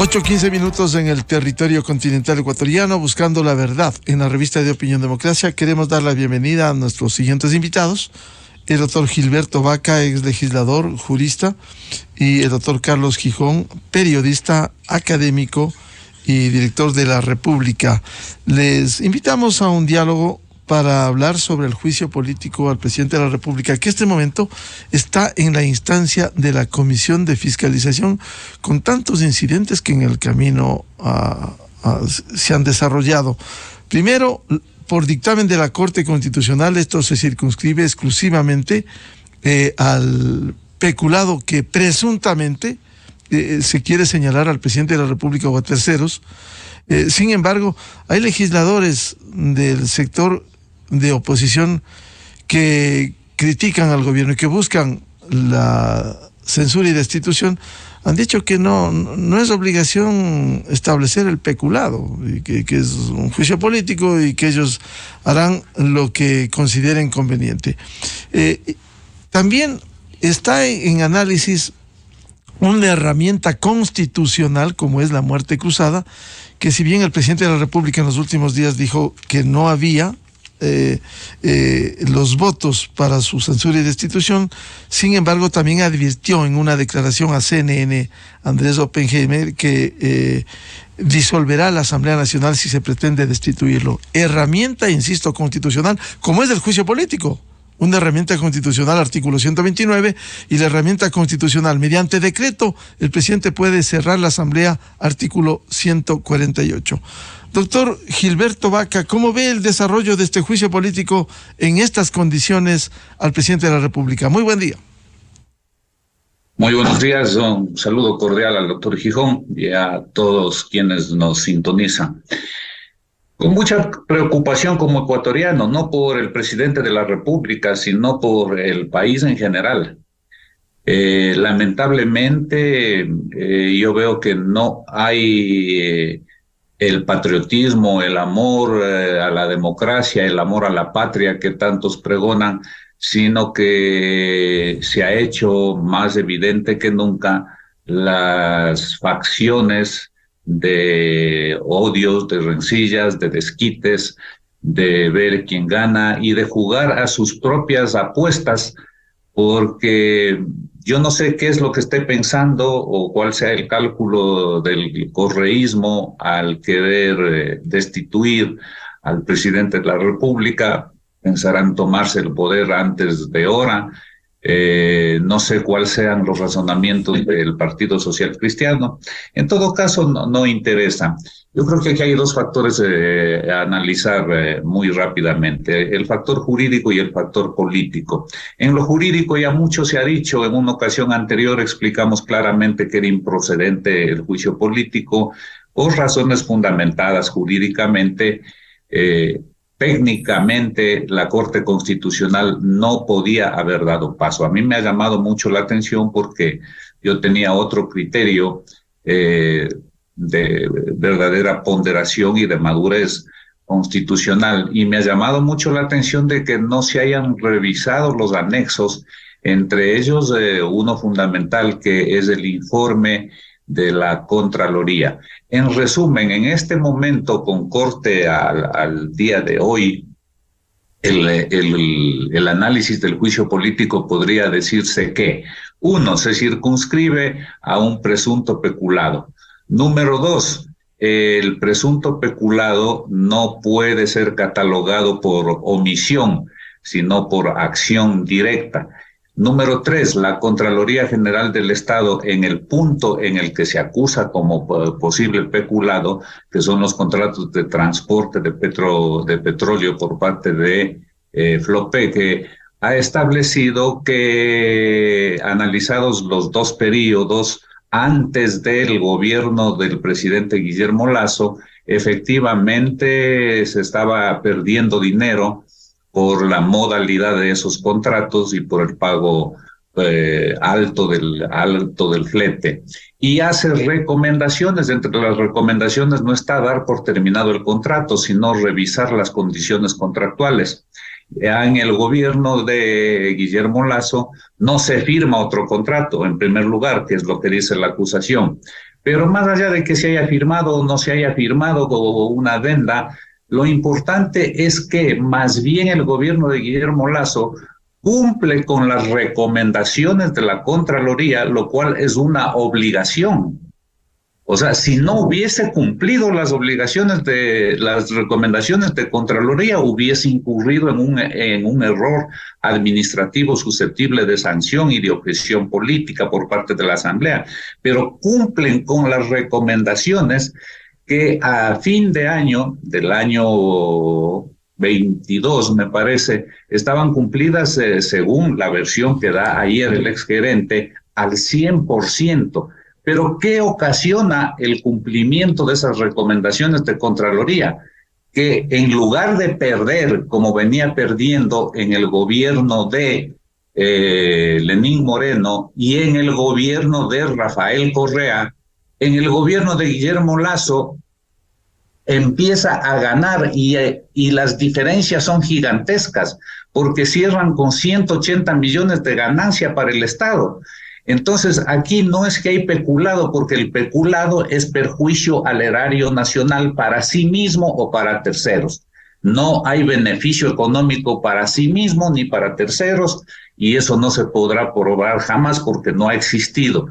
8:15 en el territorio continental ecuatoriano, buscando la verdad. En la revista de Opinión Democracia queremos dar la bienvenida a nuestros siguientes invitados: el doctor Gilberto Vaca, ex legislador, jurista, y el doctor Carlos Gijón, periodista, académico y director de La República. Les invitamos a un diálogo para hablar sobre el juicio político al presidente de la República, que en este momento está en la instancia de la Comisión de Fiscalización, con tantos incidentes que en el camino se han desarrollado. Primero, por dictamen de la Corte Constitucional, esto se circunscribe exclusivamente al peculado que presuntamente se quiere señalar al presidente de la República o a terceros. Sin embargo, hay legisladores del sector de oposición que critican al gobierno y que buscan la censura y destitución. Han dicho que no es obligación establecer el peculado, y que es un juicio político y que ellos harán lo que consideren conveniente. También está en análisis una herramienta constitucional como es la muerte cruzada, que si bien el presidente de la República en los últimos días dijo que no había los votos para su censura y destitución, sin embargo también advirtió en una declaración a CNN Andrés Oppenheimer que disolverá la Asamblea Nacional si se pretende destituirlo. Herramienta, insisto, constitucional, como es el juicio político. Una herramienta constitucional, artículo 129, y la herramienta constitucional, mediante decreto, el presidente puede cerrar la Asamblea, artículo 148. Doctor Gilberto Vaca, ¿cómo ve el desarrollo de este juicio político en estas condiciones al presidente de la República? Muy buen día. Muy buenos días, un saludo cordial al doctor Gijón y a todos quienes nos sintonizan. Con mucha preocupación como ecuatoriano, no por el presidente de la República, sino por el país en general. Lamentablemente, yo veo que no hay el patriotismo, el amor a la democracia, el amor a la patria que tantos pregonan, sino que se ha hecho más evidente que nunca las facciones de odios, de rencillas, de desquites, de ver quién gana y de jugar a sus propias apuestas, porque yo no sé qué es lo que esté pensando o cuál sea el cálculo del correísmo al querer destituir al presidente de la República. Pensarán tomarse el poder antes de hora. No sé cuáles sean los razonamientos del Partido Social Cristiano. En todo caso, no interesa. Yo creo que aquí hay dos factores a analizar muy rápidamente: el factor jurídico y el factor político. En lo jurídico ya mucho se ha dicho. En una ocasión anterior explicamos claramente que era improcedente el juicio político por razones fundamentadas jurídicamente. Técnicamente, la Corte Constitucional no podía haber dado paso. A mí me ha llamado mucho la atención porque yo tenía otro criterio de verdadera ponderación y de madurez constitucional, y me ha llamado mucho la atención de que no se hayan revisado los anexos, entre ellos uno fundamental, que es el informe de la Contraloría. En resumen, en este momento, con corte al día de hoy, el análisis del juicio político podría decirse que, uno, se circunscribe a un presunto peculado. Número dos, el presunto peculado no puede ser catalogado por omisión, sino por acción directa. Número tres, la Contraloría General del Estado, en el punto en el que se acusa como posible peculado, que son los contratos de transporte de petróleo por parte de Flopec, ha establecido que, analizados los dos periodos antes del gobierno del presidente Guillermo Lasso, efectivamente se estaba perdiendo dinero por la modalidad de esos contratos y por el pago alto del flete. Y hace recomendaciones. Entre las recomendaciones no está dar por terminado el contrato, sino revisar las condiciones contractuales. En el gobierno de Guillermo Lasso no se firma otro contrato, en primer lugar, que es lo que dice la acusación. Pero más allá de que se haya firmado o no se haya firmado como una adenda, lo importante es que más bien el gobierno de Guillermo Lasso cumple con las recomendaciones de la Contraloría, lo cual es una obligación. O sea, si no hubiese cumplido las obligaciones de las recomendaciones de Contraloría, hubiese incurrido en un error administrativo susceptible de sanción y de objeción política por parte de la Asamblea. Pero cumplen con las recomendaciones que a fin de año, del año 22, me parece, estaban cumplidas según la versión que da ayer el exgerente al 100%. Pero ¿qué ocasiona el cumplimiento de esas recomendaciones de Contraloría? Que en lugar de perder, como venía perdiendo en el gobierno de Lenín Moreno y en el gobierno de Rafael Correa, en el gobierno de Guillermo Lasso empieza a ganar y las diferencias son gigantescas, porque cierran con 180 millones de ganancia para el Estado. Entonces, aquí no es que hay peculado, porque el peculado es perjuicio al erario nacional para sí mismo o para terceros. No hay beneficio económico para sí mismo ni para terceros, y eso no se podrá probar jamás porque no ha existido.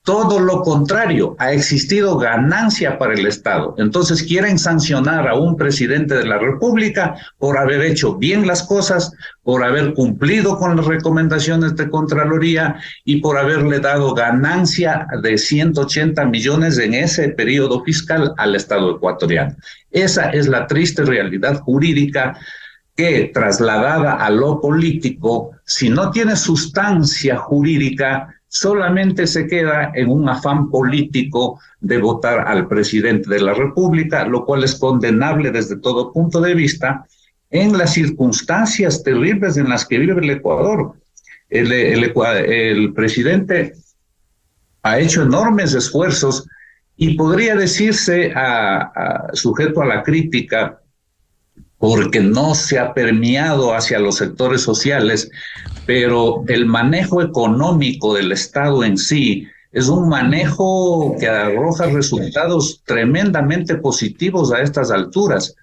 Todo lo contrario, ha existido ganancia para el Estado. Entonces quieren sancionar a un presidente de la República por haber hecho bien las cosas, por haber cumplido con las recomendaciones de Contraloría y por haberle dado ganancia de 180 millones en ese periodo fiscal al Estado ecuatoriano. Esa es la triste realidad jurídica que, trasladada a lo político, si no tiene sustancia jurídica, solamente se queda en un afán político de votar al presidente de la República, lo cual es condenable desde todo punto de vista en las circunstancias terribles en las que vive el Ecuador. El presidente ha hecho enormes esfuerzos y podría decirse sujeto a la crítica porque no se ha permeado hacia los sectores sociales, pero el manejo económico del Estado en sí es un manejo que arroja resultados tremendamente positivos a estas alturas.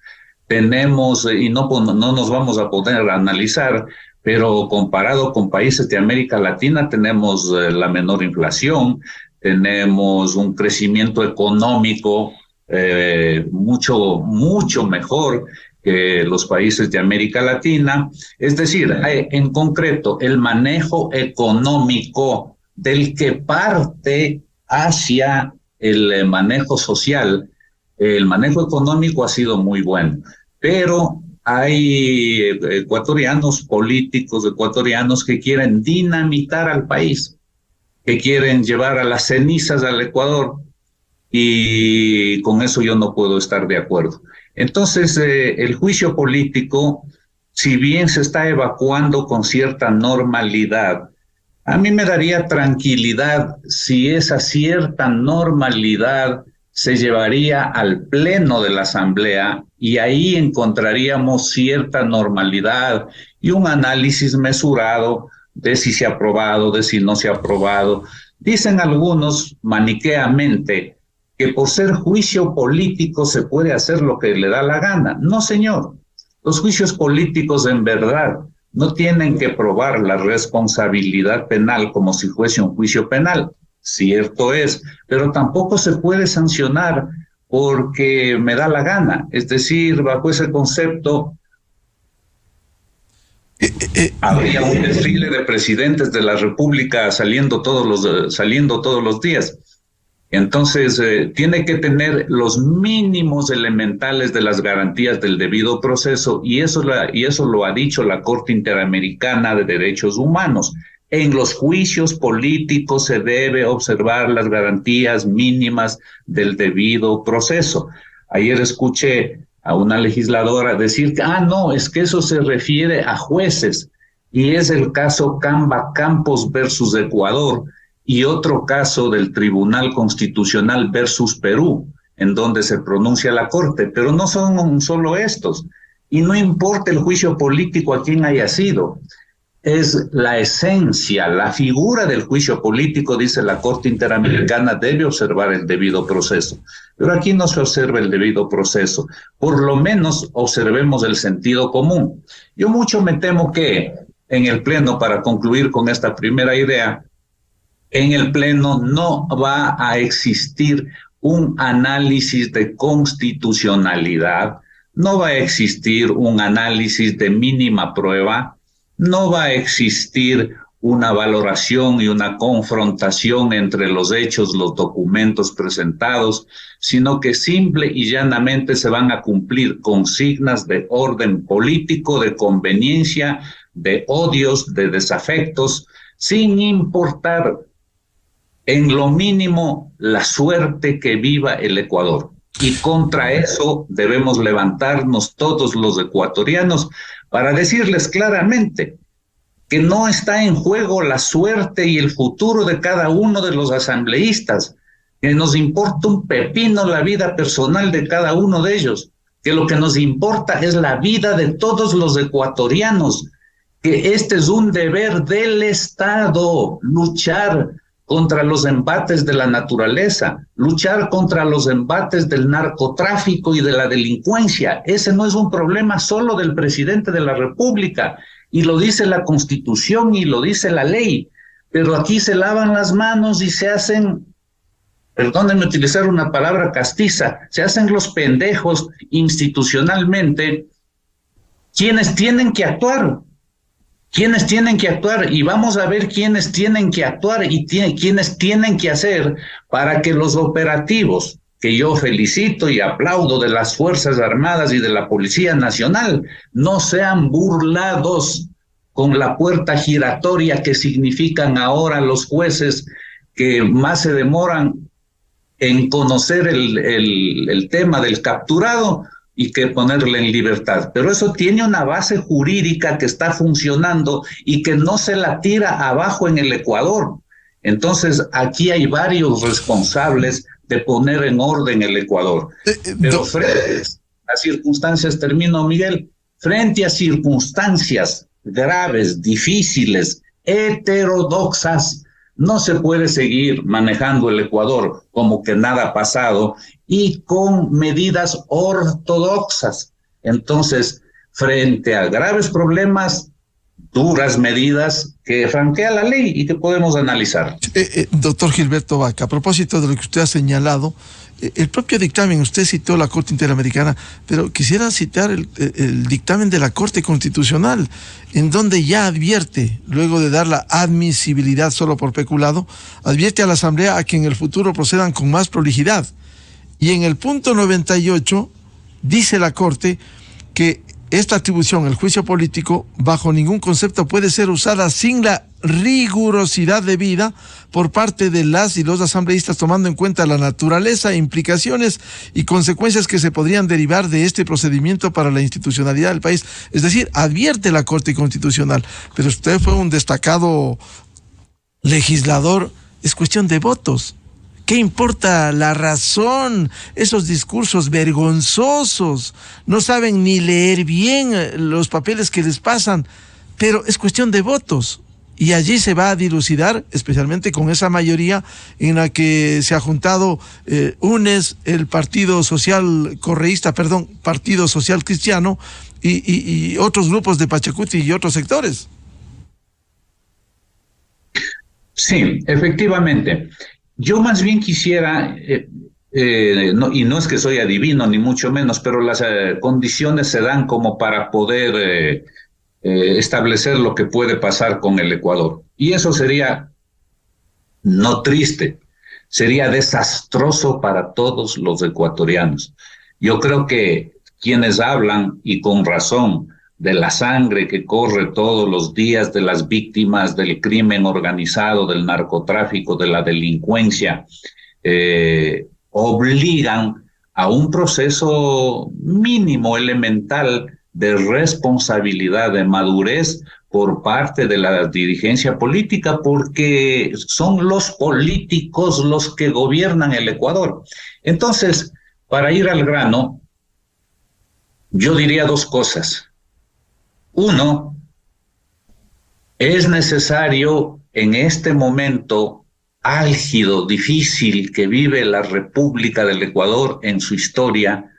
Tenemos, y no nos vamos a poder analizar, pero comparado con países de América Latina tenemos la menor inflación, tenemos un crecimiento económico mucho mejor que los países de América Latina. Es decir, en concreto, el manejo económico del que parte hacia el manejo social, el manejo económico ha sido muy bueno, pero hay ecuatorianos, políticos ecuatorianos que quieren dinamitar al país, que quieren llevar a las cenizas al Ecuador, y con eso yo no puedo estar de acuerdo. Entonces, el juicio político, si bien se está evacuando con cierta normalidad, a mí me daría tranquilidad si esa cierta normalidad se llevaría al pleno de la Asamblea y ahí encontraríamos cierta normalidad y un análisis mesurado de si se ha aprobado, de si no se ha aprobado. Dicen algunos maniqueamente que por ser juicio político se puede hacer lo que le da la gana. No, señor. Los juicios políticos en verdad no tienen que probar la responsabilidad penal como si fuese un juicio penal. Cierto es, pero tampoco se puede sancionar porque me da la gana. Es decir, bajo ese concepto, habría un desfile de presidentes de la República saliendo todos los días. Entonces, tiene que tener los mínimos elementales de las garantías del debido proceso, y eso lo ha dicho la Corte Interamericana de Derechos Humanos. En los juicios políticos se debe observar las garantías mínimas del debido proceso. Ayer escuché a una legisladora decir que, no, es que eso se refiere a jueces, y es el caso Camba Campos versus Ecuador, y otro caso del Tribunal Constitucional versus Perú, en donde se pronuncia la Corte, pero no son solo estos, y no importa el juicio político a quien haya sido. es la esencia, la figura del juicio político, dice la Corte Interamericana, debe observar el debido proceso. Pero aquí no se observa el debido proceso. Por lo menos observemos el sentido común. Yo mucho me temo que en el Pleno, para concluir con esta primera idea, en el Pleno no va a existir un análisis de constitucionalidad, no va a existir un análisis de mínima prueba, no va a existir una valoración y una confrontación entre los hechos, los documentos presentados, sino que simple y llanamente se van a cumplir consignas de orden político, de conveniencia, de odios, de desafectos, sin importar en lo mínimo la suerte que viva el Ecuador. Y contra eso debemos levantarnos todos los ecuatorianos para decirles claramente que no está en juego la suerte y el futuro de cada uno de los asambleístas, que nos importa un pepino la vida personal de cada uno de ellos, que lo que nos importa es la vida de todos los ecuatorianos, que este es un deber del Estado, luchar contra los embates de la naturaleza, luchar contra los embates del narcotráfico y de la delincuencia. Ese no es un problema solo del presidente de la República, y lo dice la Constitución y lo dice la ley, pero aquí se lavan las manos y se hacen, perdónenme utilizar una palabra castiza, se hacen los pendejos institucionalmente, quienes tienen que actuar. ¿Quiénes tienen que actuar? Y vamos a ver quiénes tienen que actuar y quiénes tienen que hacer para que los operativos, que yo felicito y aplaudo de las Fuerzas Armadas y de la Policía Nacional, no sean burlados con la puerta giratoria que significan ahora los jueces que más se demoran en conocer el tema del capturado y que ponerle en libertad. Pero eso tiene una base jurídica que está funcionando y que no se la tira abajo en el Ecuador. Entonces, aquí hay varios responsables de poner en orden el Ecuador. Pero frente a circunstancias, termino, Miguel, frente a circunstancias graves, difíciles, heterodoxas, no se puede seguir manejando el Ecuador como que nada ha pasado y con medidas ortodoxas. Entonces, frente a graves problemas, duras medidas que franquea la ley y que podemos analizar. Doctor Gilberto Vaca, a propósito de lo que usted ha señalado, el propio dictamen, usted citó la Corte Interamericana, pero quisiera citar el dictamen de la Corte Constitucional, en donde ya advierte, luego de dar la admisibilidad solo por peculado, advierte a la Asamblea a que en el futuro procedan con más prolijidad. Y en el punto 98 dice la Corte que esta atribución, el juicio político, bajo ningún concepto puede ser usada sin la rigurosidad debida por parte de las y los asambleístas, tomando en cuenta la naturaleza, implicaciones y consecuencias que se podrían derivar de este procedimiento para la institucionalidad del país. Es decir, advierte la Corte Constitucional, pero usted fue un destacado legislador, es cuestión de votos. ¿Qué importa la razón? Esos discursos vergonzosos, no saben ni leer bien los papeles que les pasan, pero es cuestión de votos. Y allí se va a dilucidar, especialmente con esa mayoría en la que se ha juntado UNES, el Partido Social Correísta, Partido Social Cristiano y otros grupos de Pachacuti y otros sectores. Sí, efectivamente. Yo más bien quisiera, y no es que soy adivino ni mucho menos, pero las condiciones se dan como para poder establecer lo que puede pasar con el Ecuador. Y eso sería no triste, sería desastroso para todos los ecuatorianos. Yo creo que quienes hablan, y con razón, de la sangre que corre todos los días de las víctimas del crimen organizado, del narcotráfico, de la delincuencia, obligan a un proceso mínimo, elemental, de responsabilidad, de madurez por parte de la dirigencia política, porque son los políticos los que gobiernan el Ecuador. Entonces, para ir al grano, yo diría dos cosas. Uno, Es necesario en este momento álgido, difícil que vive la República del Ecuador en su historia,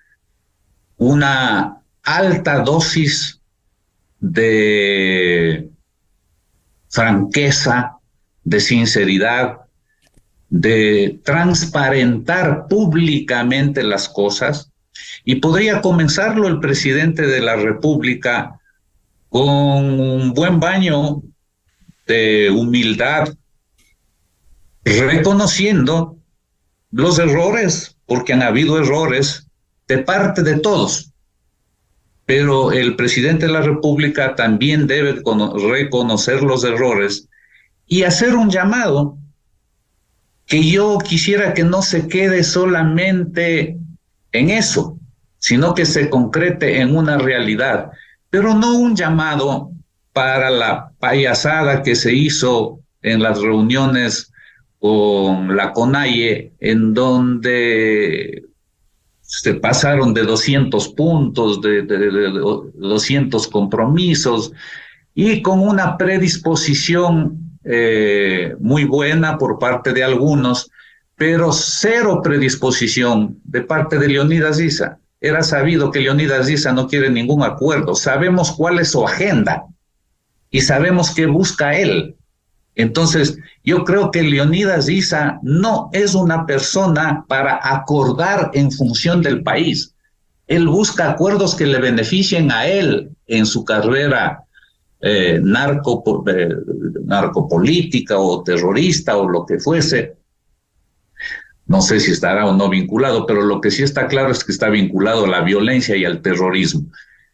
una alta dosis de franqueza, de sinceridad, de transparentar públicamente las cosas, y podría comenzarlo el presidente de la República con un buen baño de humildad, reconociendo los errores, porque han habido errores de parte de todos, pero el presidente de la República también debe reconocer los errores y hacer un llamado que yo quisiera que no se quede solamente en eso, sino que se concrete en una realidad, pero no un llamado para la payasada que se hizo en las reuniones con la CONAIE, en donde se pasaron de 200 puntos, de 200 compromisos, y con una predisposición muy buena por parte de algunos, pero cero predisposición de parte de Leonidas Issa. Era sabido que Leonidas Issa no quiere ningún acuerdo. Sabemos cuál es su agenda y sabemos qué busca él. Entonces, yo creo que Leonidas Issa no es una persona para acordar en función del país. Él busca acuerdos que le beneficien a él en su carrera narcopolítica o terrorista o lo que fuese. No sé si estará o no vinculado, pero lo que sí está claro es que está vinculado a la violencia y al terrorismo.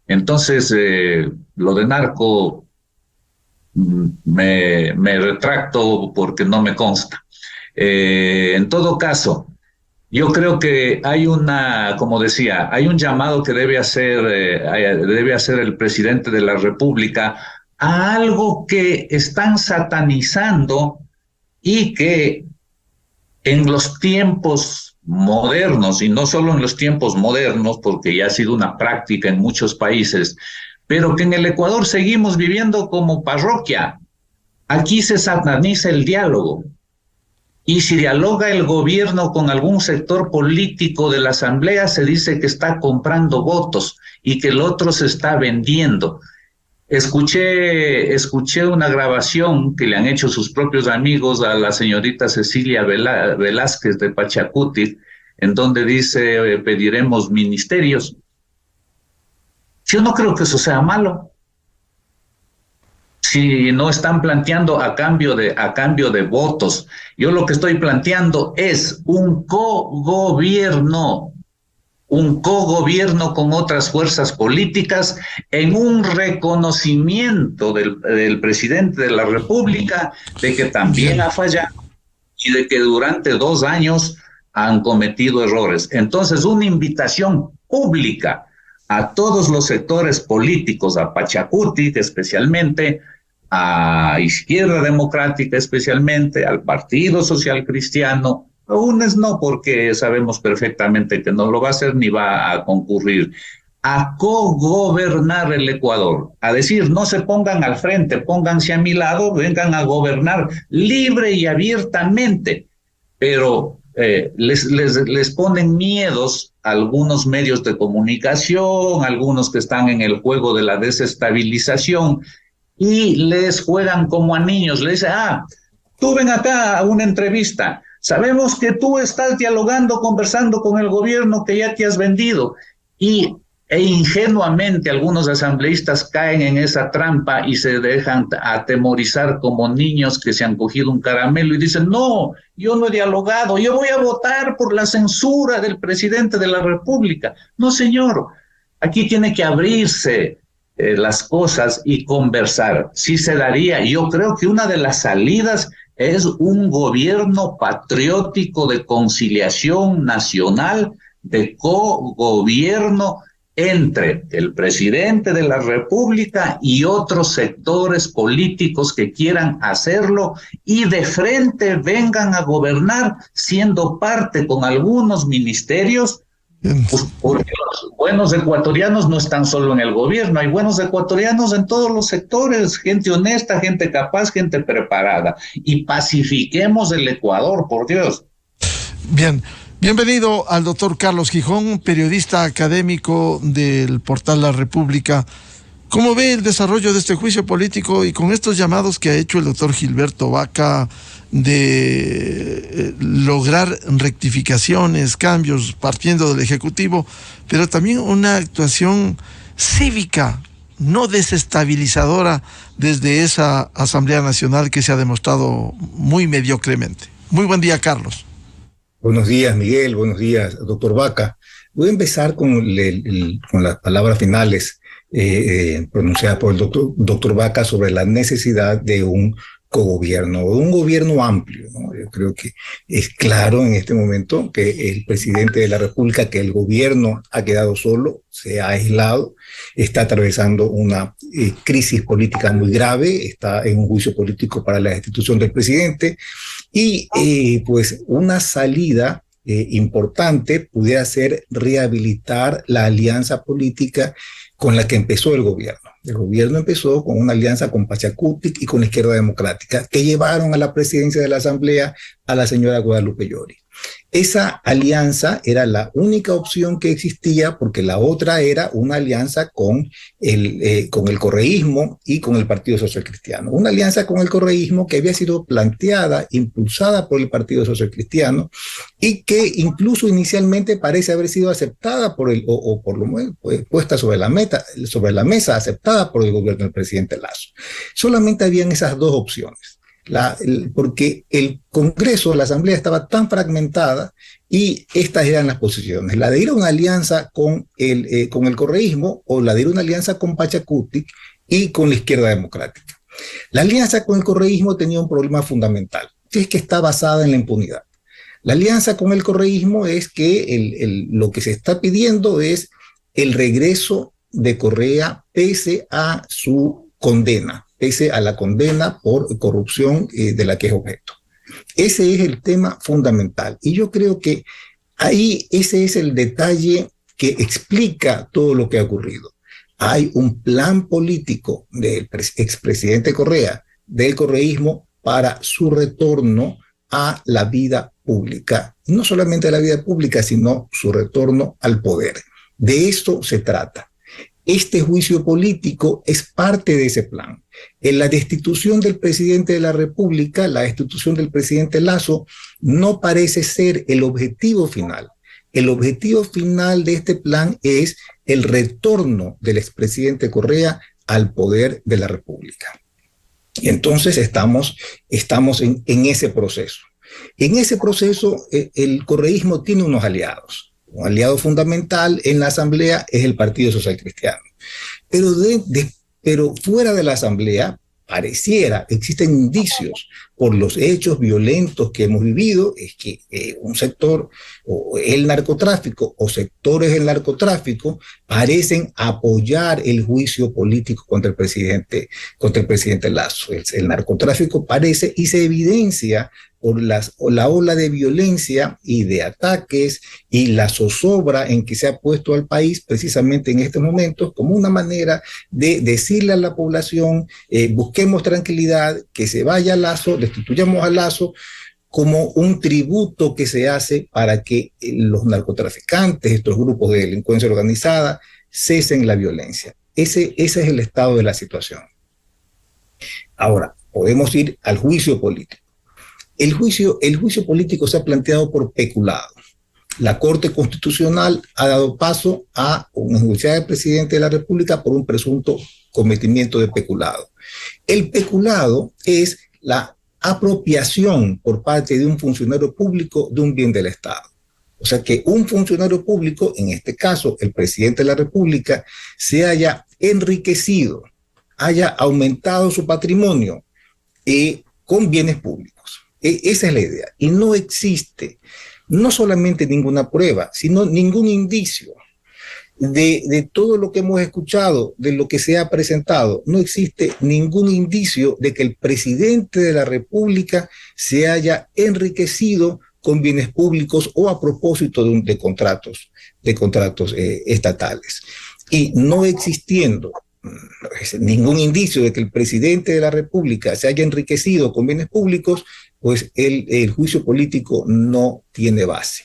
Entonces, lo de narco me retracto porque no me consta. En todo caso, yo creo que hay una, como decía, hay un llamado que debe hacer el presidente de la República a algo que están satanizando y que en los tiempos modernos, y no solo en los tiempos modernos, porque ya ha sido una práctica en muchos países, pero que en el Ecuador seguimos viviendo como parroquia. Aquí se sataniza el diálogo. Y si dialoga el gobierno con algún sector político de la asamblea, se dice que está comprando votos y que el otro se está vendiendo. Escuché una grabación que le han hecho sus propios amigos a la señorita Cecilia Velázquez de Pachacuti, en donde dice, pediremos ministerios. Yo no creo que eso sea malo. Si no están planteando a cambio de votos, yo lo que estoy planteando es un cogobierno con otras fuerzas políticas en un reconocimiento del presidente de la República de que también ha fallado y de que durante 2 años han cometido errores. Entonces, una invitación pública a todos los sectores políticos, a Pachacuti especialmente, a Izquierda Democrática especialmente, al Partido Social Cristiano, a UNES no, porque sabemos perfectamente que no lo va a hacer ni va a concurrir, a cogobernar el Ecuador, a decir, no se pongan al frente, pónganse a mi lado, vengan a gobernar libre y abiertamente, pero les ponen miedos a algunos medios de comunicación, algunos que están en el juego de la desestabilización, y les juegan como a niños, les dicen, tú ven acá a una entrevista, sabemos que tú estás dialogando, conversando con el gobierno que ya te has vendido, e ingenuamente algunos asambleístas caen en esa trampa y se dejan atemorizar como niños que se han cogido un caramelo y dicen, no, yo no he dialogado, yo voy a votar por la censura del presidente de la República. No, señor, aquí tiene que abrirse las cosas y conversar. Sí se daría. Yo creo que una de las salidas es un gobierno patriótico de conciliación nacional, de cogobierno entre el presidente de la República y otros sectores políticos que quieran hacerlo y de frente vengan a gobernar siendo parte con algunos ministerios Pues porque los buenos ecuatorianos no están solo en el gobierno, hay buenos ecuatorianos en todos los sectores, gente honesta, gente capaz, gente preparada. Y pacifiquemos el Ecuador, por Dios. Bien, bienvenido al doctor Carlos Gijón, periodista académico del portal La República. ¿Cómo ve el desarrollo de este juicio político y con estos llamados que ha hecho el doctor Gilberto Vaca de lograr rectificaciones, cambios partiendo del Ejecutivo, pero también una actuación cívica, no desestabilizadora desde esa Asamblea Nacional que se ha demostrado muy mediocremente? Muy buen día, Carlos. Buenos días, Miguel. Buenos días, doctor Vaca. Voy a empezar con las palabras finales pronunciadas por el doctor Vaca sobre la necesidad de un cogobierno, un gobierno amplio, ¿no? Yo creo que es claro en este momento que el presidente de la República, que el gobierno ha quedado solo, se ha aislado, está atravesando una crisis política muy grave, está en un juicio político para la destitución del presidente y pues una salida importante pudiera ser rehabilitar la alianza política con la que empezó el gobierno. El gobierno empezó con una alianza con Pachacutic y con la Izquierda Democrática, que llevaron a la presidencia de la Asamblea a la señora Guadalupe Llori. Esa alianza era la única opción que existía, porque la otra era una alianza con el correísmo y con el Partido Social Cristiano. Una alianza con el correísmo que había sido planteada, impulsada por el Partido Social Cristiano y que incluso inicialmente parece haber sido aceptada por por lo menos puesta sobre la mesa, aceptada por el gobierno del presidente Lasso. Solamente habían esas dos opciones. Porque el Congreso, la Asamblea estaba tan fragmentada y estas eran las posiciones, la de ir a una alianza con el correísmo o la de ir a una alianza con Pachacutic y con la Izquierda Democrática. La alianza con el correísmo tenía un problema fundamental, que es que está basada en la impunidad. La alianza con el correísmo es que lo que se está pidiendo es el regreso de Correa pese a su condena, pese a la condena por corrupción de la que es objeto. Ese es el tema fundamental. Y yo creo que ahí ese es el detalle que explica todo lo que ha ocurrido. Hay un plan político del expresidente Correa, del correísmo, para su retorno a la vida pública. No solamente a la vida pública, sino su retorno al poder. De esto se trata. Este juicio político es parte de ese plan. En la destitución del presidente de la República, la destitución del presidente Lasso, no parece ser el objetivo final. El objetivo final de este plan es el retorno del expresidente Correa al poder de la República. Y entonces estamos en ese proceso. En ese proceso, el correísmo tiene unos aliados. Un aliado fundamental en la Asamblea es el Partido Social Cristiano. Pero fuera de la Asamblea, existen indicios por los hechos violentos que hemos vivido, es que un sector, o el narcotráfico, o sectores del narcotráfico, parecen apoyar el juicio político contra el presidente Lasso. El narcotráfico parece y se evidencia por la ola de violencia y de ataques y la zozobra en que se ha puesto al país precisamente en estos momentos como una manera de decirle a la población, busquemos tranquilidad, que se vaya Lasso, destituyamos a Lasso, como un tributo que se hace para que los narcotraficantes, estos grupos de delincuencia organizada, cesen la violencia. Ese es el estado de la situación. Ahora, podemos ir al juicio político. El juicio político se ha planteado por peculado. La Corte Constitucional ha dado paso a una enjuiciada del presidente de la República por un presunto cometimiento de peculado. El peculado es la apropiación por parte de un funcionario público de un bien del Estado. O sea, que un funcionario público, en este caso el presidente de la República, se haya enriquecido, haya aumentado su patrimonio con bienes públicos. Esa es la idea. Y no existe no solamente ninguna prueba, sino ningún indicio de todo lo que hemos escuchado, de lo que se ha presentado. No existe ningún indicio de que el presidente de la República se haya enriquecido con bienes públicos o a propósito de contratos estatales. Y no existiendo ningún indicio de que el presidente de la República se haya enriquecido con bienes públicos, pues el juicio político no tiene base.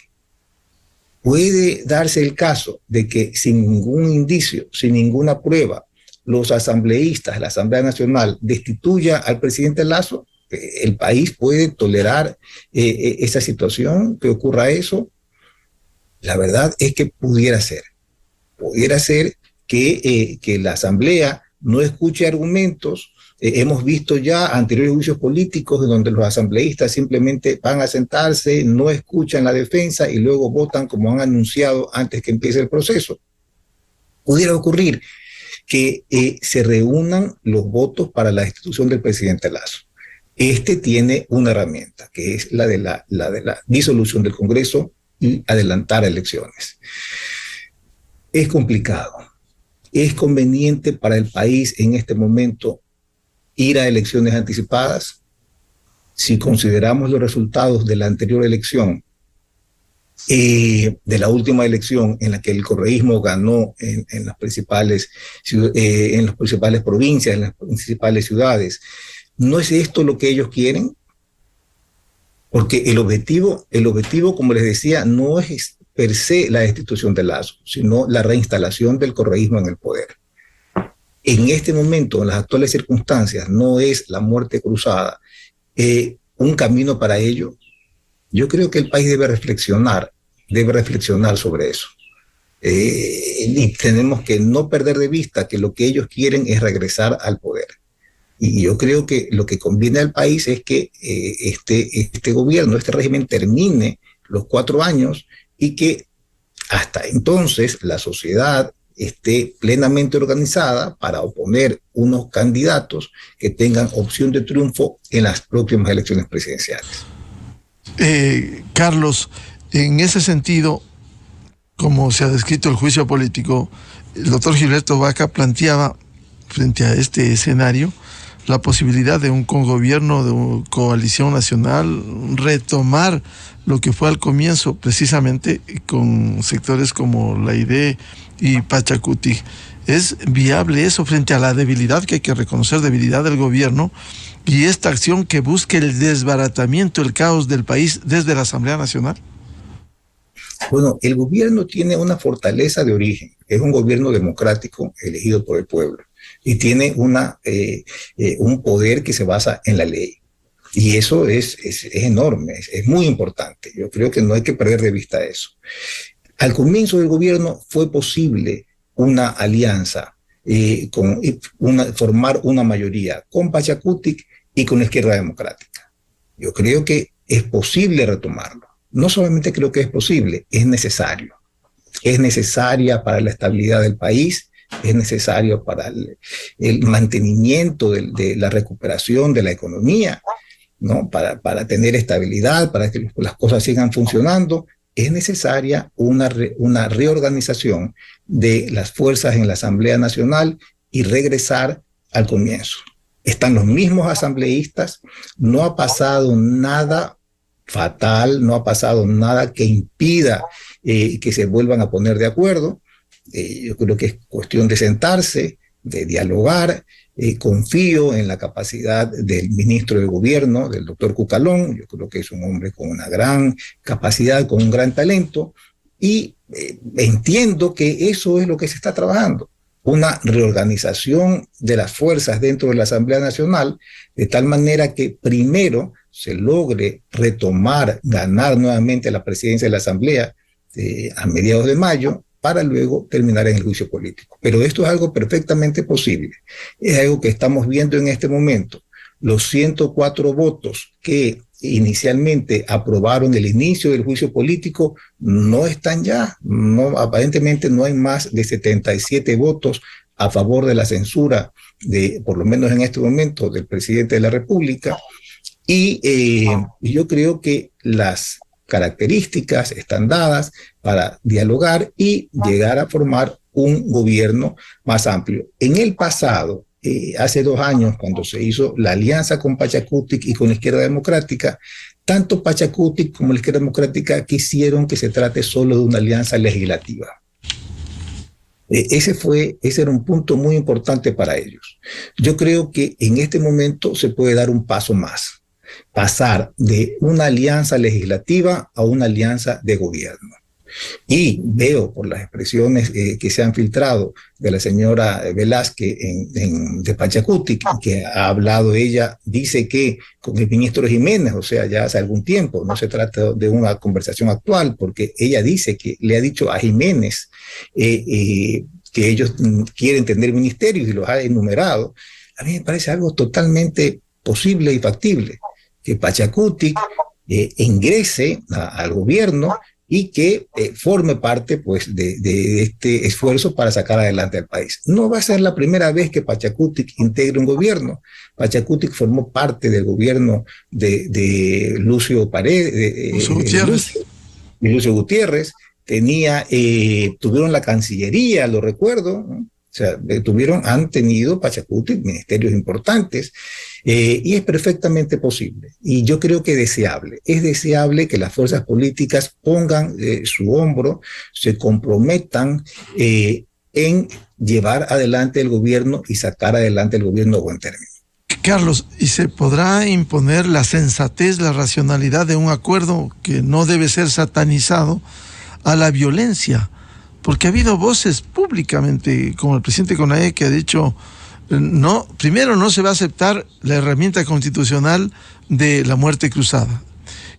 Puede darse el caso de que sin ningún indicio, sin ninguna prueba, los asambleístas, la Asamblea Nacional, destituya al presidente Lasso. ¿El país puede tolerar esa situación, que ocurra eso? La verdad es que pudiera ser que la Asamblea no escuche argumentos. Hemos visto ya anteriores juicios políticos en donde los asambleístas simplemente van a sentarse, no escuchan la defensa y luego votan como han anunciado antes que empiece el proceso. Pudiera ocurrir que se reúnan los votos para la destitución del presidente Lasso. Este tiene una herramienta, que es la de la disolución del Congreso y adelantar elecciones. Es complicado. ¿Es conveniente para el país en este momento ir a elecciones anticipadas? Si consideramos los resultados de la anterior elección, de la última elección en la que el correísmo ganó en las principales provincias, en las principales ciudades, ¿no es esto lo que ellos quieren? Porque el objetivo, como les decía, no es per se la destitución de Lasso, sino la reinstalación del correísmo en el poder. En este momento, en las actuales circunstancias, no es la muerte cruzada un camino para ello. Yo creo que el país debe reflexionar sobre eso. Y tenemos que no perder de vista que lo que ellos quieren es regresar al poder. Y yo creo que lo que conviene al país es que este gobierno, este régimen termine los 4 años y que hasta entonces la sociedad esté plenamente organizada para oponer unos candidatos que tengan opción de triunfo en las próximas elecciones presidenciales. Carlos, en ese sentido, como se ha descrito el juicio político, el doctor Gilberto Vaca planteaba, frente a este escenario, la posibilidad de un congobierno, de una coalición nacional, retomar lo que fue al comienzo, precisamente con sectores como la ID y Pachacuti. ¿Es viable eso frente a la debilidad, que hay que reconocer, debilidad del gobierno, y esta acción que busque el desbaratamiento, el caos del país desde la Asamblea Nacional? Bueno, el gobierno tiene una fortaleza de origen. Es un gobierno democrático elegido por el pueblo y tiene un poder que se basa en la ley. Y eso es enorme, es muy importante. Yo creo que no hay que perder de vista eso. Al comienzo del gobierno fue posible una alianza, formar una mayoría con Pachacutic y con la Izquierda Democrática. Yo creo que es posible retomarlo. No solamente creo que es posible, es necesario. Es necesaria para la estabilidad del país, es necesario para el mantenimiento de la recuperación de la economía, ¿no? Para tener estabilidad, para que las cosas sigan funcionando, es necesaria una reorganización de las fuerzas en la Asamblea Nacional y regresar al comienzo. Están los mismos asambleístas, no ha pasado nada fatal, no ha pasado nada que impida que se vuelvan a poner de acuerdo. Yo creo que es cuestión de sentarse, de dialogar. Confío en la capacidad del ministro de Gobierno, del doctor Cucalón. Yo creo que es un hombre con una gran capacidad, con un gran talento, y entiendo que eso es lo que se está trabajando. Una reorganización de las fuerzas dentro de la Asamblea Nacional, de tal manera que primero se logre retomar, ganar nuevamente la presidencia de la Asamblea a mediados de mayo, para luego terminar en el juicio político. Pero esto es algo perfectamente posible. Es algo que estamos viendo en este momento. Los 104 votos que inicialmente aprobaron el inicio del juicio político no están ya. No, aparentemente no hay más de 77 votos a favor de la censura, por lo menos en este momento, del presidente de la República. Y yo creo que las características están dadas para dialogar y llegar a formar un gobierno más amplio. En el pasado, hace 2 años, cuando se hizo la alianza con Pachacutic y con la Izquierda Democrática, tanto Pachacutic como la Izquierda Democrática quisieron que se trate solo de una alianza legislativa. Ese era un punto muy importante para ellos. Yo creo que en este momento se puede dar un paso más, pasar de una alianza legislativa a una alianza de gobierno. Y veo por las expresiones que se han filtrado de la señora Velázquez de Pachacutic, que ha hablado ella, dice que con el ministro Jiménez, o sea, ya hace algún tiempo, no se trata de una conversación actual, porque ella dice que le ha dicho a Jiménez que ellos quieren tener ministerios y los ha enumerado. A mí me parece algo totalmente posible y factible, que Pachacutic ingrese al gobierno y que forme parte pues, de este esfuerzo para sacar adelante al país. No va a ser la primera vez que Pachacutic integre un gobierno. Pachacutic formó parte del gobierno de Lucio Paredes, Lucio Gutiérrez. Tuvieron la Cancillería, lo recuerdo, ¿no? O sea, han tenido Pachacutic ministerios importantes, y es perfectamente posible. Y yo creo que es deseable que las fuerzas políticas pongan su hombro, se comprometan en llevar adelante el gobierno y sacar adelante el gobierno a buen término. Carlos, ¿y se podrá imponer la sensatez, la racionalidad de un acuerdo que no debe ser satanizado a la violencia? Porque ha habido voces públicamente, como el presidente CONAIE, que ha dicho, primero no se va a aceptar la herramienta constitucional de la muerte cruzada.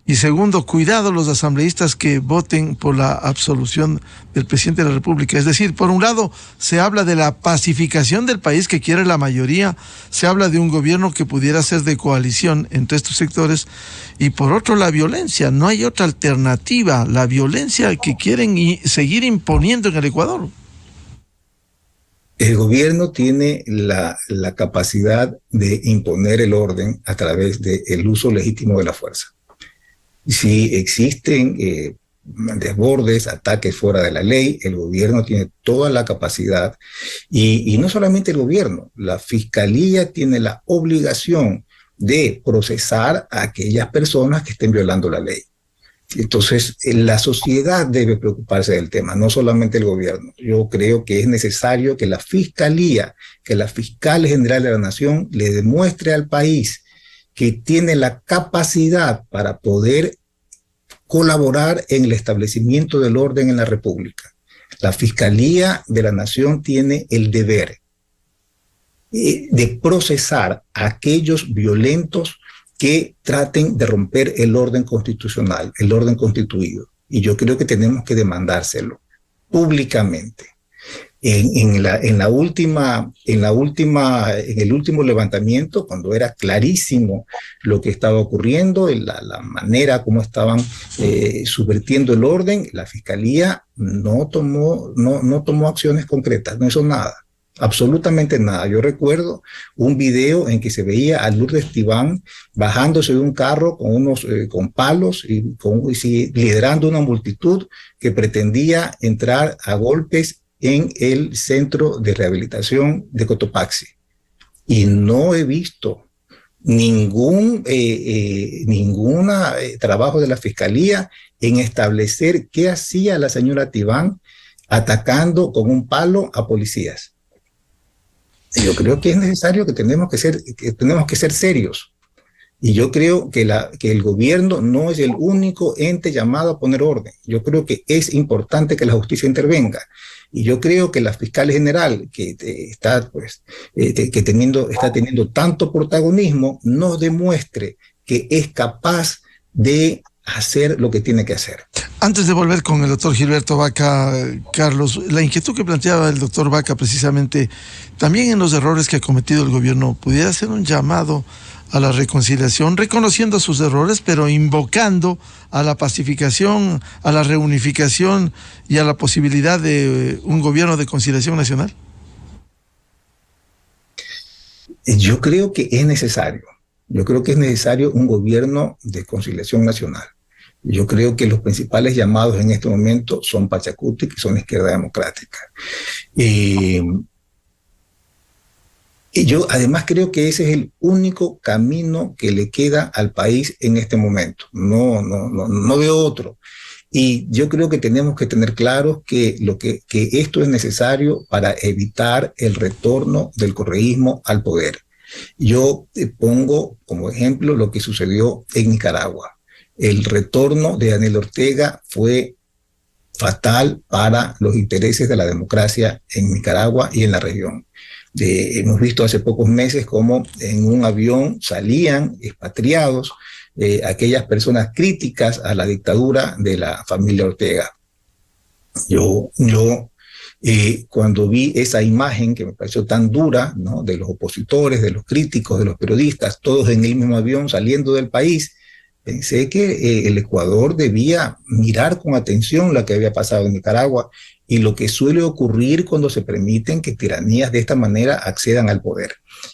Y segundo, cuidado los asambleístas que voten por la absolución del presidente de la República. Es decir, por un lado se habla de la pacificación del país que quiere la mayoría, se habla de un gobierno que pudiera ser de coalición entre estos sectores, y por otro la violencia. No hay otra alternativa, la violencia que quieren seguir imponiendo en el Ecuador. El gobierno tiene la capacidad de imponer el orden a través del uso legítimo de la fuerza. Si existen desbordes, ataques fuera de la ley, el gobierno tiene toda la capacidad, y no solamente el gobierno, la Fiscalía tiene la obligación de procesar a aquellas personas que estén violando la ley. Entonces, la sociedad debe preocuparse del tema, no solamente el gobierno. Yo creo que es necesario que la Fiscalía, que la Fiscal General de la Nación le demuestre al país que tiene la capacidad para poder colaborar en el establecimiento del orden en la República. La Fiscalía de la Nación tiene el deber de procesar a aquellos violentos que traten de romper el orden constitucional, el orden constituido. Y yo creo que tenemos que demandárselo públicamente. En el último levantamiento, cuando era clarísimo lo que estaba ocurriendo, la manera como estaban subvirtiendo el orden, la Fiscalía no tomó acciones concretas, no hizo nada, absolutamente nada. Yo recuerdo un video en que se veía a Lourdes Tibán bajándose de un carro con palos y liderando una multitud que pretendía entrar a golpes en el centro de rehabilitación de Cotopaxi. Y no he visto ningún trabajo de la Fiscalía en establecer qué hacía la señora Tibán atacando con un palo a policías. Yo creo que es necesario que tenemos que ser serios. Y yo creo que el gobierno no es el único ente llamado a poner orden. Yo creo que es importante que la justicia intervenga. Y yo creo que la fiscal general, que está teniendo tanto protagonismo, nos demuestre que es capaz de hacer lo que tiene que hacer. Antes de volver con el doctor Gilberto Vaca, Carlos, la inquietud que planteaba el doctor Vaca precisamente, también en los errores que ha cometido el gobierno, pudiera ser un llamado a la reconciliación, reconociendo sus errores, pero invocando a la pacificación, a la reunificación y a la posibilidad de un gobierno de conciliación nacional? Yo creo que es necesario. Yo creo que es necesario un gobierno de conciliación nacional. Yo creo que los principales llamados en este momento son Pachacutic y son la Izquierda Democrática. Y yo además creo que ese es el único camino que le queda al país en este momento. No veo otro. Y yo creo que tenemos que tener claro que esto es necesario para evitar el retorno del correísmo al poder. Yo pongo como ejemplo lo que sucedió en Nicaragua. El retorno de Daniel Ortega fue fatal para los intereses de la democracia en Nicaragua y en la región. Hemos visto hace pocos meses cómo en un avión salían expatriados aquellas personas críticas a la dictadura de la familia Ortega. Yo cuando vi esa imagen que me pareció tan dura, ¿no?, de los opositores, de los críticos, de los periodistas, todos en el mismo avión saliendo del país, pensé que el Ecuador debía mirar con atención lo que había pasado en Nicaragua y lo que suele ocurrir cuando se permiten que tiranías de esta manera accedan al poder.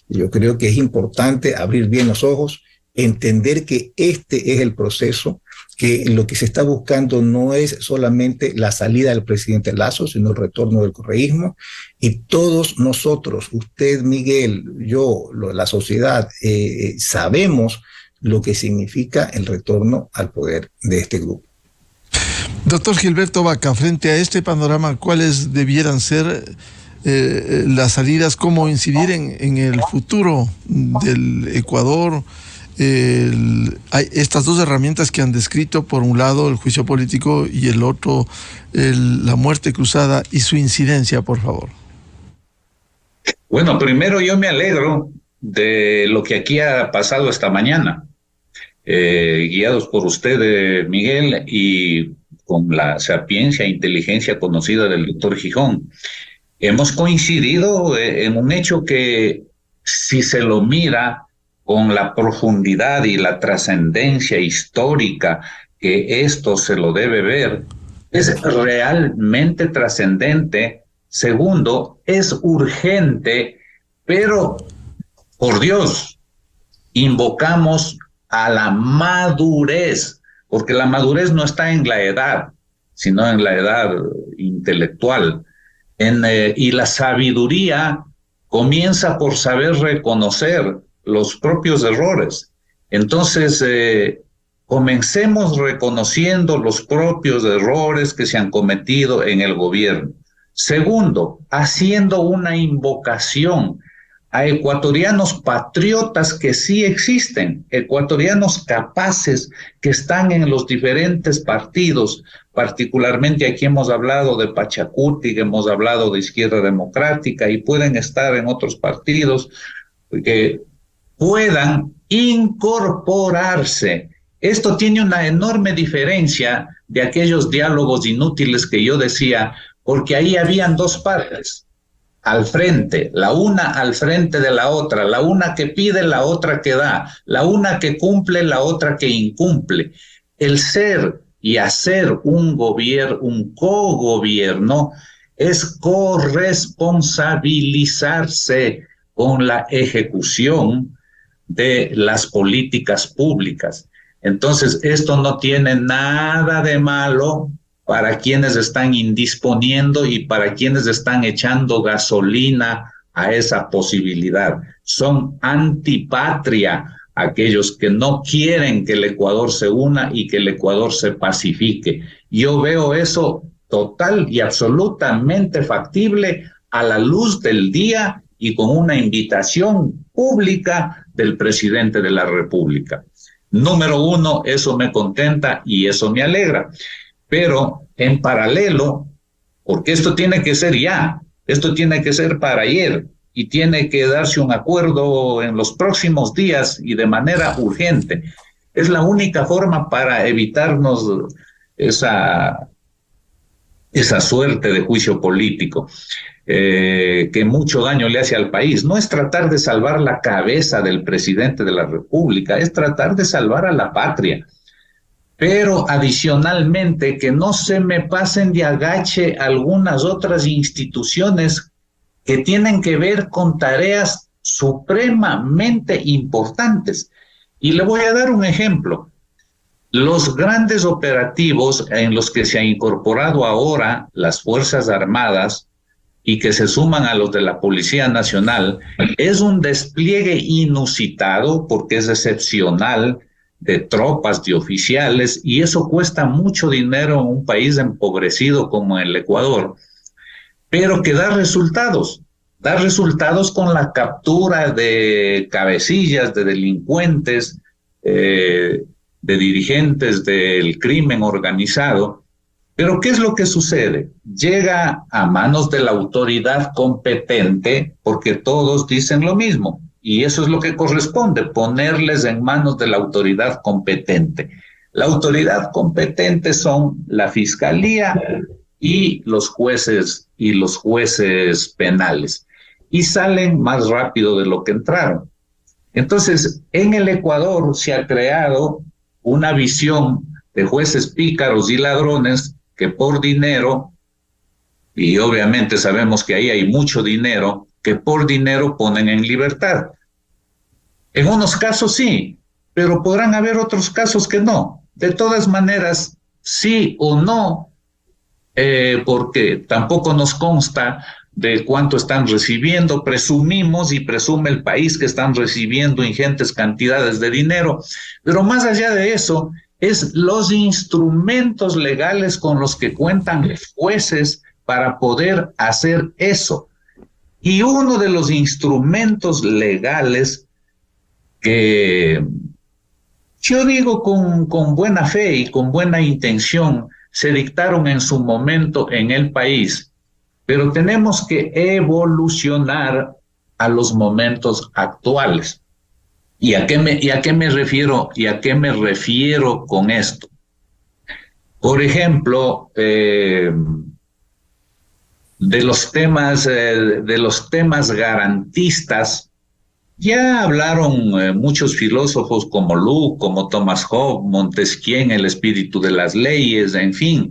Yo creo que es importante abrir bien los ojos, entender que este es el proceso, que lo que se está buscando no es solamente la salida del presidente Lasso, sino el retorno del correísmo. Y todos nosotros, usted, Miguel, yo, la sociedad, sabemos lo que significa el retorno al poder de este grupo. Doctor Gilberto Vaca, frente a este panorama, ¿cuáles debieran ser las salidas, cómo incidir en el futuro del Ecuador? Hay estas dos herramientas que han descrito, por un lado el juicio político y el otro la muerte cruzada y su incidencia, por favor. Bueno, primero yo me alegro de lo que aquí ha pasado esta mañana, guiados por usted, Miguel, y con la sapiencia e inteligencia conocida del doctor Gijón. Hemos coincidido en un hecho que, si se lo mira con la profundidad y la trascendencia histórica que esto se lo debe ver, es realmente trascendente. Segundo, es urgente, pero, por Dios, invocamos a la madurez, porque la madurez no está en la edad, sino en la edad intelectual. Y la sabiduría comienza por saber reconocer los propios errores. Entonces, comencemos reconociendo los propios errores que se han cometido en el gobierno. Segundo, haciendo una invocación a ecuatorianos patriotas que sí existen, ecuatorianos capaces que están en los diferentes partidos, particularmente aquí hemos hablado de Pachacuti, hemos hablado de Izquierda Democrática y pueden estar en otros partidos que puedan incorporarse. Esto tiene una enorme diferencia de aquellos diálogos inútiles que yo decía, porque ahí habían dos partes al frente, la una al frente de la otra, la una que pide, la otra que da, la una que cumple, la otra que incumple. El ser y hacer un gobierno, un cogobierno, es corresponsabilizarse con la ejecución de las políticas públicas. Entonces, esto no tiene nada de malo para quienes están indisponiendo y para quienes están echando gasolina a esa posibilidad. Son antipatria aquellos que no quieren que el Ecuador se una y que el Ecuador se pacifique. Yo veo eso total y absolutamente factible a la luz del día y con una invitación pública del presidente de la República. Número uno, eso me contenta y eso me alegra. Pero en paralelo, porque esto tiene que ser ya, esto tiene que ser para ayer y tiene que darse un acuerdo en los próximos días y de manera urgente. Es la única forma para evitarnos esa suerte de juicio político que mucho daño le hace al país. No es tratar de salvar la cabeza del presidente de la República, es tratar de salvar a la patria. Pero adicionalmente, que no se me pasen de agache algunas otras instituciones que tienen que ver con tareas supremamente importantes. Y le voy a dar un ejemplo. Los grandes operativos en los que se han incorporado ahora las Fuerzas Armadas y que se suman a los de la Policía Nacional, es un despliegue inusitado porque es excepcional de tropas, de oficiales, y eso cuesta mucho dinero en un país empobrecido como el Ecuador, pero que da resultados con la captura de cabecillas, de delincuentes, de dirigentes del crimen organizado. Pero ¿qué es lo que sucede? Llega a manos de la autoridad competente porque todos dicen lo mismo. Y eso es lo que corresponde, ponerles en manos de la autoridad competente. La autoridad competente son la Fiscalía y los jueces penales. Y salen más rápido de lo que entraron. Entonces, en el Ecuador se ha creado una visión de jueces pícaros y ladrones que por dinero, y obviamente sabemos que ahí hay mucho dinero, que por dinero ponen en libertad. En unos casos sí, pero podrán haber otros casos que no. De todas maneras, sí o no, porque tampoco nos consta de cuánto están recibiendo, presumimos y presume el país que están recibiendo ingentes cantidades de dinero, pero más allá de eso, es los instrumentos legales con los que cuentan los jueces para poder hacer eso. Y uno de los instrumentos legales que yo digo con buena fe y con buena intención se dictaron en su momento en el país, pero tenemos que evolucionar a los momentos actuales. ¿Y a qué me refiero con esto? Por ejemplo, de los temas garantistas, ya hablaron muchos filósofos como Locke, como Thomas Hobbes, Montesquieu en El espíritu de las leyes, en fin.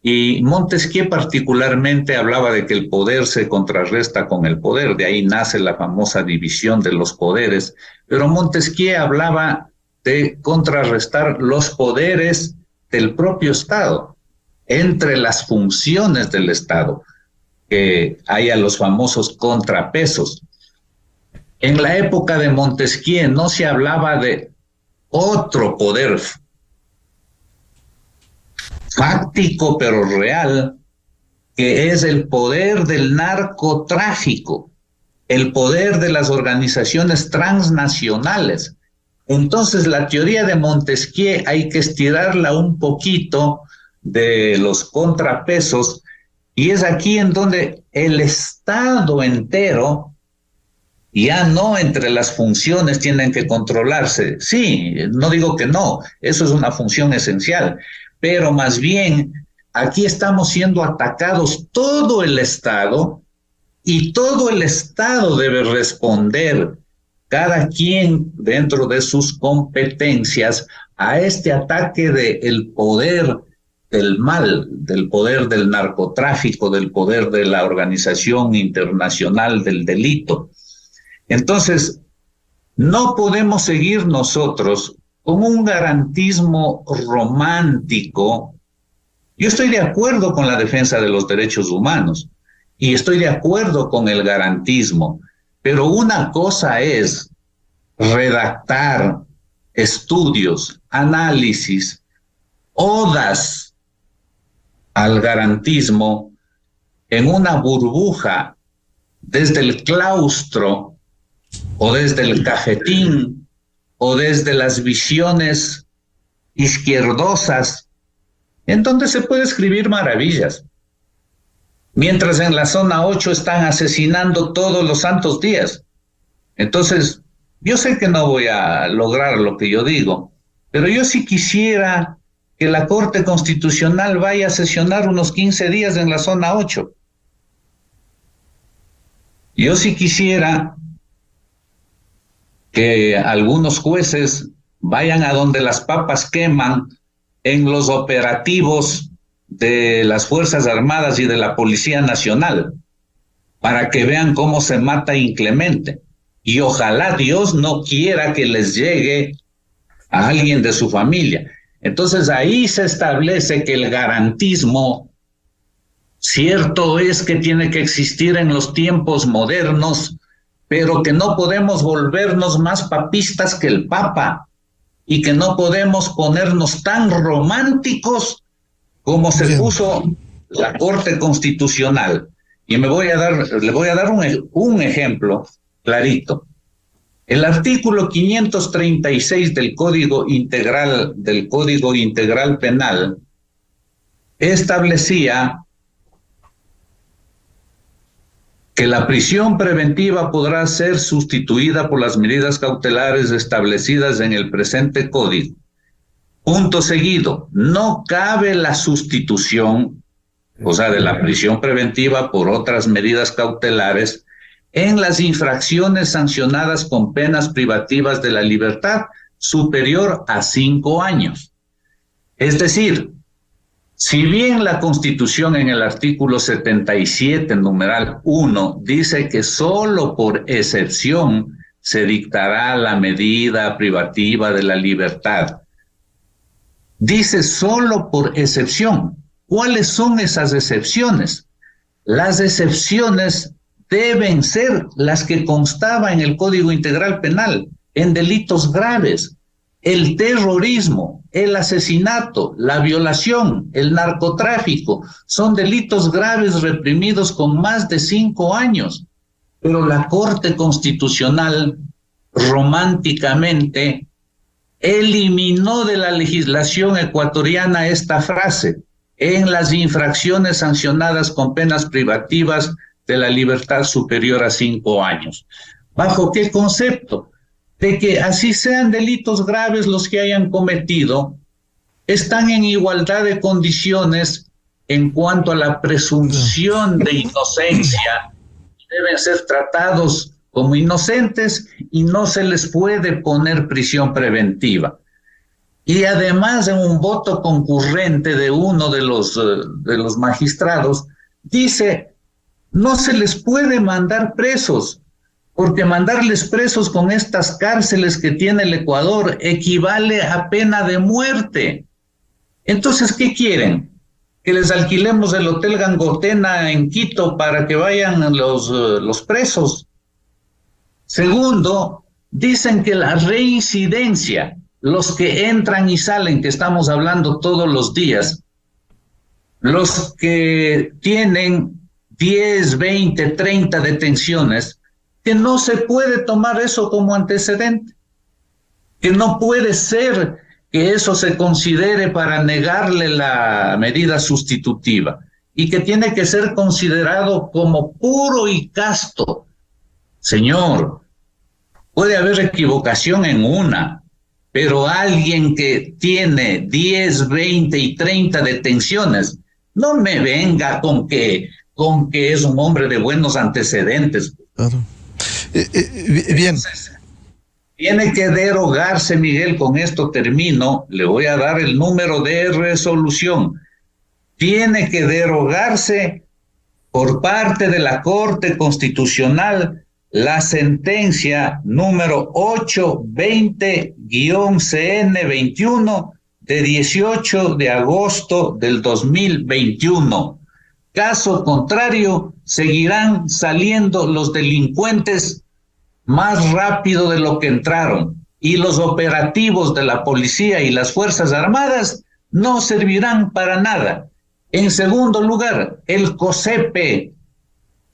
Y Montesquieu particularmente hablaba de que el poder se contrarresta con el poder, de ahí nace la famosa división de los poderes, pero Montesquieu hablaba de contrarrestar los poderes del propio Estado, entre las funciones del Estado, que haya los famosos contrapesos. En la época de Montesquieu no se hablaba de otro poder fáctico pero real, que es el poder del narcotráfico, el poder de las organizaciones transnacionales. Entonces la teoría de Montesquieu hay que estirarla un poquito de los contrapesos, y es aquí en donde el Estado entero, ya no entre las funciones tienen que controlarse. Sí, no digo que no, eso es una función esencial, pero más bien aquí estamos siendo atacados todo el Estado, y todo el Estado debe responder, cada quien dentro de sus competencias, a este ataque del poder del mal, del poder del narcotráfico, del poder de la Organización Internacional del Delito. Entonces, no podemos seguir nosotros con un garantismo romántico. Yo estoy de acuerdo con la defensa de los derechos humanos y estoy de acuerdo con el garantismo, pero una cosa es redactar estudios, análisis, odas al garantismo en una burbuja desde el claustro o desde el cafetín o desde las visiones izquierdosas, en donde se puede escribir maravillas. Mientras en la zona 8 están asesinando todos los santos días. Entonces, yo sé que no voy a lograr lo que yo digo, pero yo sí quisiera que la Corte Constitucional vaya a sesionar unos 15 días en la zona 8. Yo sí quisiera que algunos jueces vayan a donde las papas queman en los operativos de las Fuerzas Armadas y de la Policía Nacional, para que vean cómo se mata inclemente. Y ojalá Dios no quiera que les llegue a alguien de su familia. Entonces ahí se establece que el garantismo Cierto es que tiene que existir en los tiempos modernos, pero que no podemos volvernos más papistas que el Papa y que no podemos ponernos tan románticos como se puso la Corte Constitucional. Y le voy a dar un ejemplo clarito. El artículo 536 del Código Integral Penal establecía que la prisión preventiva podrá ser sustituida por las medidas cautelares establecidas en el presente código. Punto seguido, no cabe la sustitución, o sea, de la prisión preventiva por otras medidas cautelares en las infracciones sancionadas con penas privativas de la libertad superior a 5 años. Es decir, si bien la Constitución en el artículo 77, numeral 1, dice que solo por excepción se dictará la medida privativa de la libertad, dice solo por excepción. ¿Cuáles son esas excepciones? Las excepciones deben ser las que constaba en el Código Integral Penal, en delitos graves. El terrorismo, el asesinato, la violación, el narcotráfico, son delitos graves reprimidos con más de 5 años. Pero la Corte Constitucional, románticamente, eliminó de la legislación ecuatoriana esta frase: en las infracciones sancionadas con penas privativas de la libertad superior a 5 años. ¿Bajo qué concepto? De que así sean delitos graves los que hayan cometido, están en igualdad de condiciones en cuanto a la presunción de inocencia. Deben ser tratados como inocentes y no se les puede poner prisión preventiva. Y además, en un voto concurrente de uno de los magistrados, dice: no se les puede mandar presos, porque mandarles presos con estas cárceles que tiene el Ecuador equivale a pena de muerte. Entonces, ¿qué quieren? ¿Que les alquilemos el Hotel Gangotena en Quito para que vayan los presos? Segundo, dicen que la reincidencia, los que entran y salen, que estamos hablando todos los días, los que tienen 10, 20, 30 detenciones, que no se puede tomar eso como antecedente, que no puede ser que eso se considere para negarle la medida sustitutiva y que tiene que ser considerado como puro y casto. Señor, puede haber equivocación en una, pero alguien que tiene 10, 20 y 30 detenciones, no me venga con que es un hombre de buenos antecedentes. Claro. Bien. Entonces, tiene que derogarse, Miguel, con esto termino, le voy a dar el número de resolución. Tiene que derogarse por parte de la Corte Constitucional la sentencia número 820-CN21 de 18 de agosto del 2021. Caso contrario, seguirán saliendo los delincuentes más rápido de lo que entraron, y los operativos de la policía y las Fuerzas Armadas no servirán para nada. En segundo lugar, el COSEPE.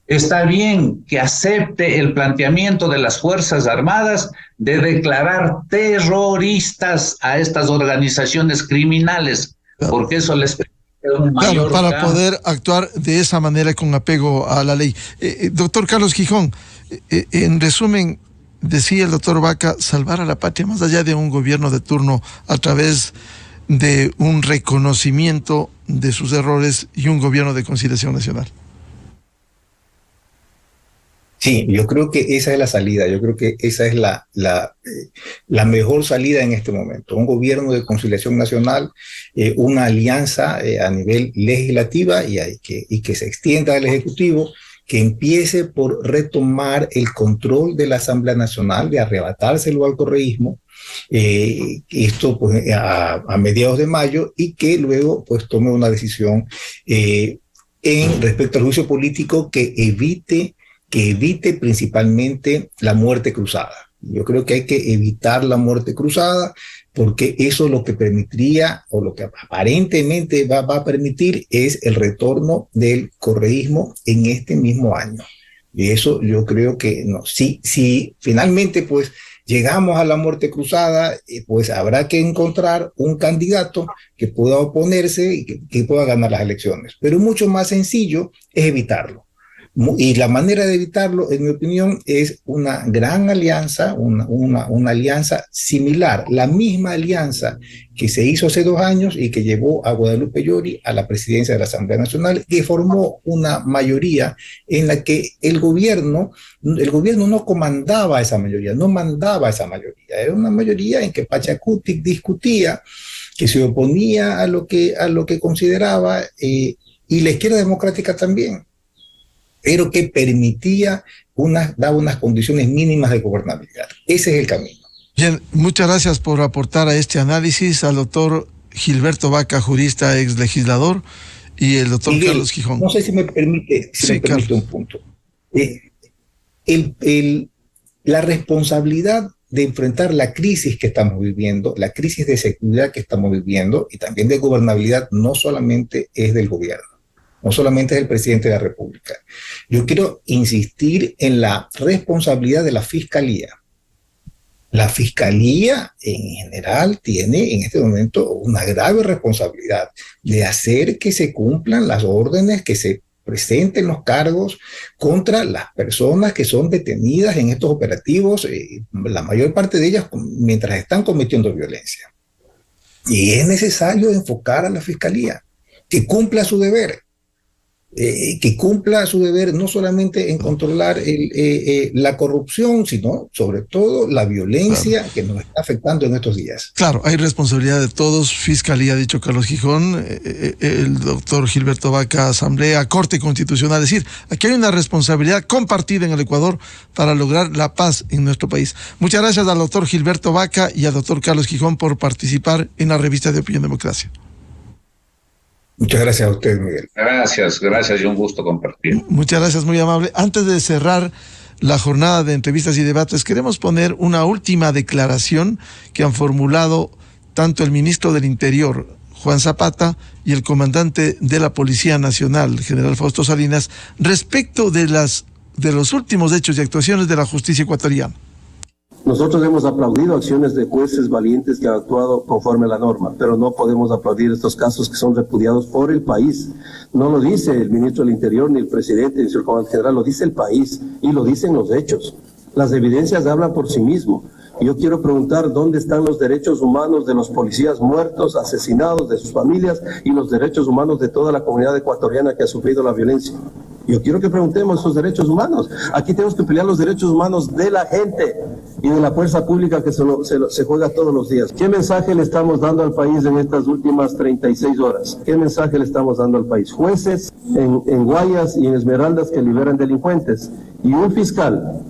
Está bien que acepte el planteamiento de las Fuerzas Armadas de declarar terroristas a estas organizaciones criminales, porque eso les permite un mayor para poder actuar de esa manera con apego a la ley. Doctor Carlos Gijón, en resumen, decía el doctor Vaca, salvar a la patria más allá de un gobierno de turno a través de un reconocimiento de sus errores y un gobierno de conciliación nacional. Sí, yo creo que esa es la salida, yo creo que esa es la mejor salida en este momento. Un gobierno de conciliación nacional, una alianza a nivel legislativa y que se extienda al Ejecutivo, que empiece por retomar el control de la Asamblea Nacional, de arrebatárselo al correísmo, esto pues a mediados de mayo, y que luego pues tome una decisión respecto al juicio político que evite principalmente la muerte cruzada. Yo creo que hay que evitar la muerte cruzada, porque eso lo que permitiría, o lo que aparentemente va a permitir, es el retorno del correísmo en este mismo año. Y eso yo creo que no. Si finalmente pues llegamos a la muerte cruzada, pues habrá que encontrar un candidato que pueda oponerse y que pueda ganar las elecciones. Pero mucho más sencillo es evitarlo. Y la manera de evitarlo, en mi opinión, es una gran alianza, una alianza similar, la misma alianza que se hizo hace 2 años y que llevó a Guadalupe Llori a la presidencia de la Asamblea Nacional, que formó una mayoría en la que el gobierno no comandaba esa mayoría, no mandaba esa mayoría. Era una mayoría en que Pachacutic discutía, que se oponía a lo que consideraba, y la izquierda democrática también, pero que permitía daba unas condiciones mínimas de gobernabilidad. Ese es el camino. Bien, muchas gracias por aportar a este análisis al doctor Gilberto Vaca, jurista, ex legislador, y el doctor Miguel, Carlos Gijón. No sé si me permite, un punto. La responsabilidad de enfrentar la crisis que estamos viviendo, la crisis de seguridad que estamos viviendo, y también de gobernabilidad, no solamente es del gobierno, no solamente es el presidente de la República. Yo quiero insistir en la responsabilidad de la Fiscalía. La Fiscalía en general tiene en este momento una grave responsabilidad de hacer que se cumplan las órdenes, que se presenten los cargos contra las personas que son detenidas en estos operativos, la mayor parte de ellas mientras están cometiendo violencia. Y es necesario enfocar a la Fiscalía, que cumpla su deber. No solamente en controlar la corrupción, sino sobre todo la violencia, claro, que nos está afectando en estos días. Claro, hay responsabilidad de todos, Fiscalía, ha dicho Carlos Gijón, el doctor Gilberto Vaca, Asamblea, Corte Constitucional. Es decir, aquí hay una responsabilidad compartida en el Ecuador para lograr la paz en nuestro país. Muchas gracias al doctor Gilberto Vaca y al doctor Carlos Gijón por participar en la revista de Opinión Democracia. Muchas gracias a usted, Miguel. Gracias y un gusto compartir. Muchas gracias, muy amable. Antes de cerrar la jornada de entrevistas y debates, queremos poner una última declaración que han formulado tanto el ministro del Interior, Juan Zapata, y el comandante de la Policía Nacional, general Fausto Salinas, respecto de los últimos hechos y actuaciones de la justicia ecuatoriana. Nosotros hemos aplaudido acciones de jueces valientes que han actuado conforme a la norma, pero no podemos aplaudir estos casos que son repudiados por el país. No lo dice el ministro del Interior, ni el presidente, ni el comandante general, lo dice el país y lo dicen los hechos. Las evidencias hablan por sí mismo. Yo quiero preguntar dónde están los derechos humanos de los policías muertos, asesinados, de sus familias, y los derechos humanos de toda la comunidad ecuatoriana que ha sufrido la violencia. Yo quiero que preguntemos esos derechos humanos. Aquí tenemos que pelear los derechos humanos de la gente y de la fuerza pública que se juega todos los días. ¿Qué mensaje le estamos dando al país en estas últimas 36 horas? ¿Qué mensaje le estamos dando al país? Jueces en Guayas y en Esmeraldas que liberan delincuentes, y un fiscal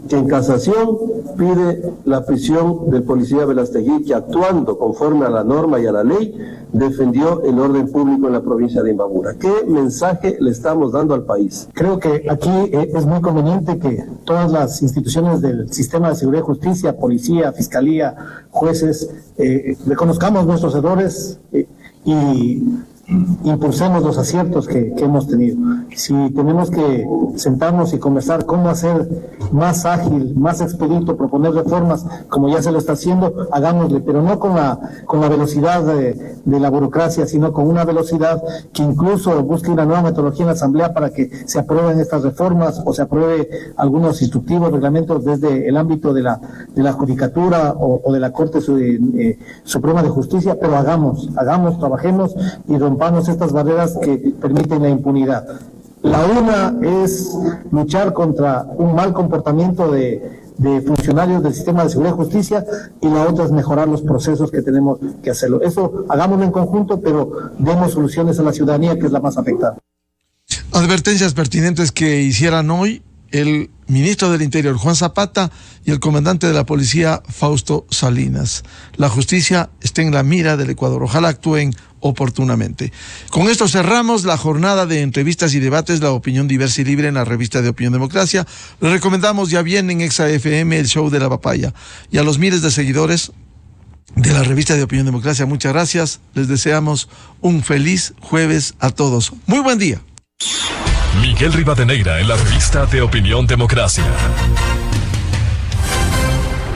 que en casación pide la prisión del policía Velastegui, que actuando conforme a la norma y a la ley defendió el orden público en la provincia de Imbabura. ¿Qué mensaje le estamos dando al país? Creo que aquí es muy conveniente que todas las instituciones del sistema de seguridad y justicia, policía, fiscalía, jueces, reconozcamos nuestros errores y impulsemos los aciertos que hemos tenido. Si tenemos que sentarnos y conversar cómo hacer más ágil, más expedito, proponer reformas, como ya se lo está haciendo, hagámosle, pero no con la velocidad de la burocracia, sino con una velocidad que incluso busque una nueva metodología en la Asamblea para que se aprueben estas reformas o se apruebe algunos instructivos, reglamentos desde el ámbito de la Judicatura o de la Corte Suprema de Justicia, pero hagamos, trabajemos y rompamos estas barreras que permiten la impunidad. La una es luchar contra un mal comportamiento de funcionarios del sistema de seguridad y justicia, y la otra es mejorar los procesos que tenemos que hacerlo. Eso hagámoslo en conjunto, pero demos soluciones a la ciudadanía, que es la más afectada. Advertencias pertinentes que hicieran hoy el ministro del Interior, Juan Zapata, y el comandante de la policía, Fausto Salinas. La justicia está en la mira del Ecuador. Ojalá actúen oportunamente. Con esto cerramos la jornada de entrevistas y debates, la opinión diversa y libre en la revista de Opinión Democracia. Les recomendamos, ya viene en Exa FM el show de la papaya. Y a los miles de seguidores de la revista de Opinión Democracia, muchas gracias. Les deseamos un feliz jueves a todos. Muy buen día. Miguel Rivadeneira en la revista de Opinión Democracia.